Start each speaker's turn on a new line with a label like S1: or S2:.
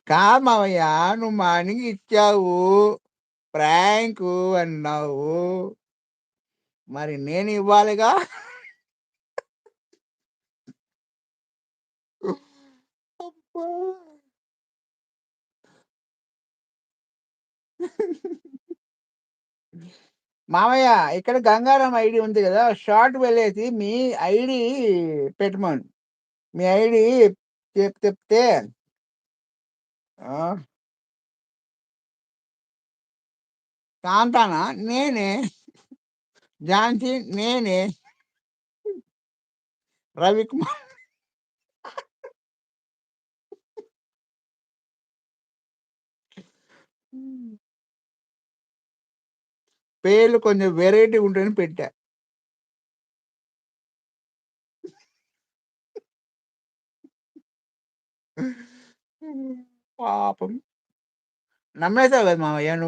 S1: కాదు మావయ్య, నువ్వు మార్నింగ్ ఇచ్చావు. ప్రాంకు అన్నావు. మరి నేనివ్వాలిగా? అబ్బా! మామయ్య, ఇక్కడ గంగారాం ఐడీ ఉంది గదా! షార్ట్ వెళ్ళేసి మీ ఐడీ పెట్టమను. మీ ఐడీ చెప్తే ఆ! కాంతానా? నేనే. ఝాన్సీ నేనే. రవికుమార్. హ్మ్. పేర్లు కొంచెం వేరైటీగుంటాయని పెట్టా. పాపం. నమ్మేసావు గదా మామయ్య నువ్వు.